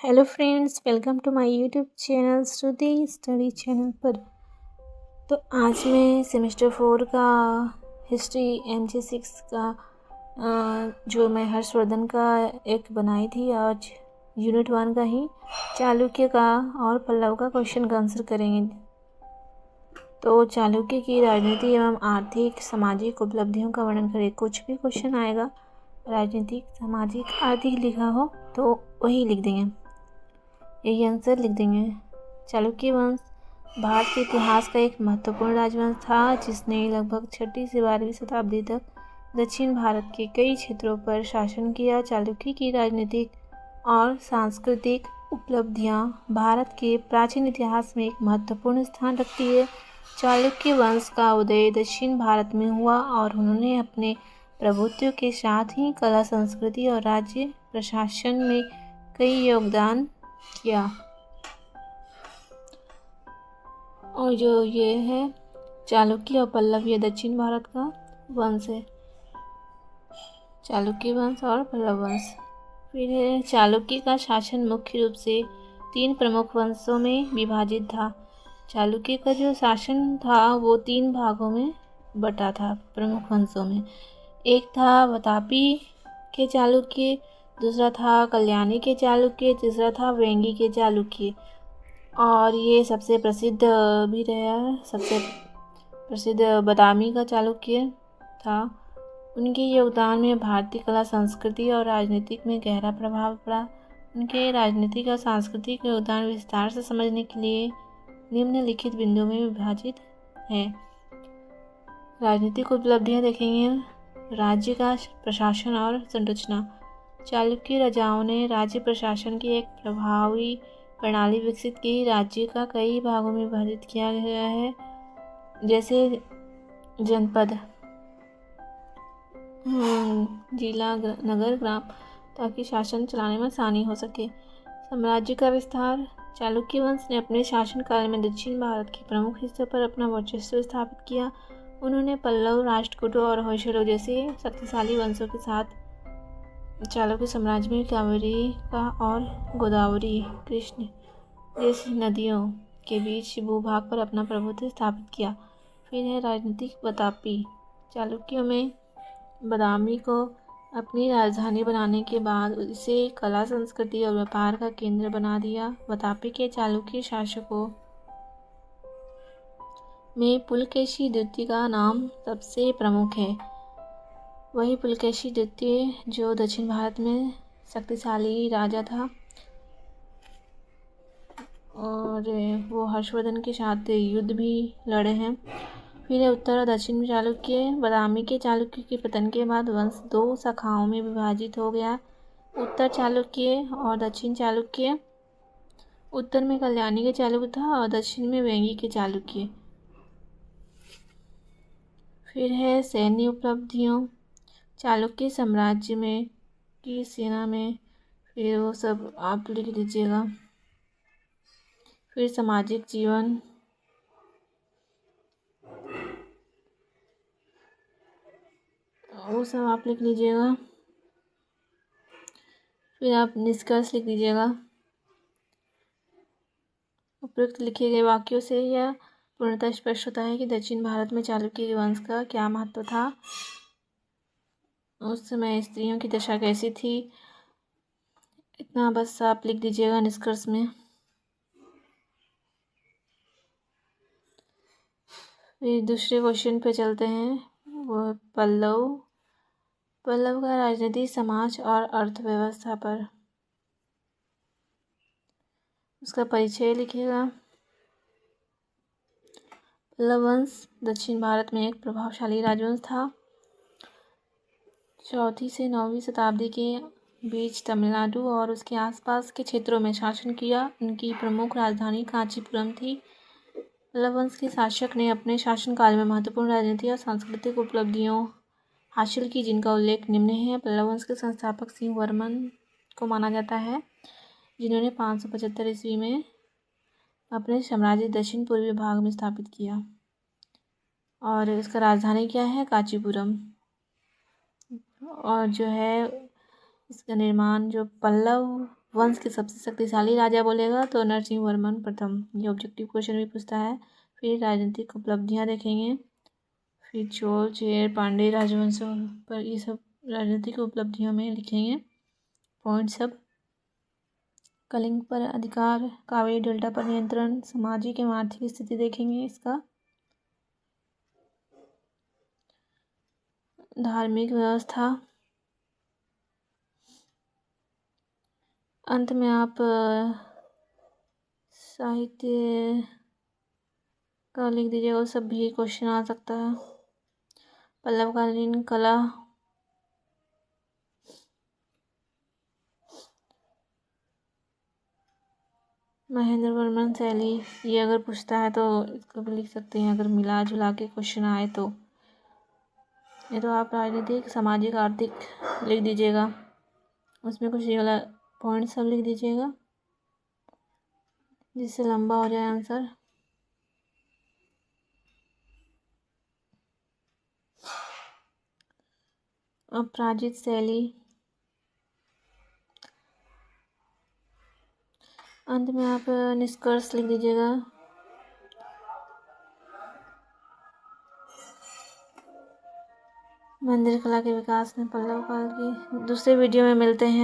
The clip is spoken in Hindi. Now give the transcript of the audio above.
Hello friends, welcome to my YouTube channel Shruti study channel पर। तो आज मैं सेमेस्टर 4 का हिस्ट्री MG6 का जो मैं हर्षवर्धन का एक बनाई थी, आज यूनिट 1 का ही चालुक्य का और पल्लव का क्वेश्चन का आंसर करेंगे। तो चालुक्य की राजनीति एवं आर्थिक सामाजिक उपलब्धियों का वर्णन करें। कुछ भी क्वेश्चन आएगा राजनीतिक सामाजिक आर्थिक लिखा हो तो वही लिख देंगे, यही आंसर लिख देंगे। चालुक्य वंश भारत के इतिहास का एक महत्वपूर्ण राजवंश था जिसने लगभग 6वीं से 12वीं शताब्दी तक दक्षिण भारत के कई क्षेत्रों पर शासन किया। चालुक्य की राजनीतिक और सांस्कृतिक उपलब्धियां भारत के प्राचीन इतिहास में एक महत्वपूर्ण स्थान रखती है। चालुक्य वंश का उदय दक्षिण भारत में हुआ और उन्होंने अपने प्रभुत्व के साथ ही कला, संस्कृति और राज्य प्रशासन में कई योगदान किया। और जो ये है चालुक्य और पल्लव, ये दक्षिण भारत का वंश है, चालुक्य वंश और पल्लव वंश। फिर है चालुक्य का शासन मुख्य रूप से 3 प्रमुख वंशों में विभाजित था। चालुक्य का जो शासन था वो 3 भागों में बटा था प्रमुख वंशों में। एक था वातापी के चालुक्य, दूसरा था कल्याणी के चालुक्य, तीसरा था वेंगी के चालुक्य। और ये सबसे प्रसिद्ध भी रहा, सबसे प्रसिद्ध बादामी का चालुक्य था। उनके योगदान में भारतीय कला, संस्कृति और राजनीतिक में गहरा प्रभाव पड़ा। उनके राजनीतिक और सांस्कृतिक योगदान विस्तार से समझने के लिए निम्नलिखित बिंदुओं में विभाजित है। राजनीतिक उपलब्धियां देखेंगे, राज्य का प्रशासन और संरचना। चालुक्य राजाओं ने राज्य प्रशासन की एक प्रभावी प्रणाली विकसित की। राज्य का कई भागों में विभाजित किया गया है, जैसे जनपद, जिला, नगर, ग्राम, ताकि शासन चलाने में आसानी हो सके। साम्राज्य का विस्तार। चालुक्य वंश ने अपने शासनकाल में दक्षिण भारत के प्रमुख हिस्सों पर अपना वर्चस्व स्थापित किया। उन्होंने पल्लव, राष्ट्रकूट और होयसलों जैसे शक्तिशाली वंशों के साथ चालुक्य साम्राज्य में कावेरी का और गोदावरी, कृष्ण जैसी नदियों के बीच भूभाग पर अपना प्रभुत्व स्थापित किया। फिर है राजनीतिक वातापी। चालुक्यों में बादामी को अपनी राजधानी बनाने के बाद इसे कला, संस्कृति और व्यापार का केंद्र बना दिया। वातापी के चालुक्य शासकों में पुलकेशी द्वितीय का नाम सबसे प्रमुख है। वही पुलकेशी द्वितीय जो दक्षिण भारत में शक्तिशाली राजा था और वो हर्षवर्धन के साथ युद्ध भी लड़े हैं। फिर उत्तर और दक्षिण चालुक्य। बादामी के चालुक्य के पतन के बाद वंश 2 शाखाओं में विभाजित हो गया, उत्तर चालुक्य और दक्षिण चालुक्य। उत्तर में कल्याणी के चालुक्य था और दक्षिण में वेंगी के चालुक्य। फिर है सैन्य उपलब्धियों। चालुक्य साम्राज्य में की सेना में, फिर वो सब आप लिख लीजिएगा। फिर सामाजिक जीवन, वो सब आप लिख लीजिएगा। फिर आप निष्कर्ष लिख दीजिएगा। उपयुक्त लिखे गए वाक्यों से यह पूर्णतः स्पष्ट होता है कि दक्षिण भारत में चालुक्य वंश का क्या महत्व था, उस समय स्त्रियों की दशा कैसी थी। इतना बस आप लिख दीजिएगा निष्कर्ष में। फिर दूसरे क्वेश्चन पे चलते हैं, वो पल्लव का राजनीति, समाज और अर्थव्यवस्था पर। उसका परिचय लिखिएगा। पल्लव वंश दक्षिण भारत में एक प्रभावशाली राजवंश था। 4वीं से 9वीं शताब्दी के बीच तमिलनाडु और उसके आसपास के क्षेत्रों में शासन किया। उनकी प्रमुख राजधानी कांचीपुरम थी। पल्लव वंश के शासक ने अपने शासनकाल में महत्वपूर्ण राजनीतिक और सांस्कृतिक उपलब्धियों हासिल की, जिनका उल्लेख निम्न है। पल्लव वंश के संस्थापक सिंह वर्मन को माना जाता है, जिन्होंने 575 ईस्वी में अपने साम्राज्य दक्षिण पूर्वी भाग में स्थापित किया। और इसका राजधानी क्या है? कांचीपुरम। और जो है इसका निर्माण, जो पल्लव वंश के सबसे शक्तिशाली राजा बोलेगा तो नरसिंह वर्मन प्रथम। ये ऑब्जेक्टिव क्वेश्चन भी पूछता है। फिर राजनीतिक उपलब्धियां देखेंगे, फिर चोल चेर पांडे राजवंशों पर ये सब राजनीतिक उपलब्धियों में लिखेंगे पॉइंट सब। कलिंग पर अधिकार, कावेरी डेल्टा पर नियंत्रण, सामाजिक एवं आर्थिक स्थिति देखेंगे इसका, धार्मिक व्यवस्था। अंत में आप साहित्य का लिख दीजिएगा, वो सब भी क्वेश्चन आ सकता है। पल्लवकालीन कला, महेंद्र वर्मन शैली, ये अगर पूछता है तो इसको भी लिख सकते हैं अगर मिला जुला के क्वेश्चन आए तो। ये तो आप राजनीतिक सामाजिक आर्थिक लिख दीजिएगा, उसमें कुछ ये वाला पॉइंट सब लिख दीजिएगा जिससे लंबा हो जाए आंसर। अपराजित शैली, अंत में आप निष्कर्ष लिख दीजिएगा। मंदिर कला के विकास में पल्लव काल की। दूसरे वीडियो में मिलते हैं।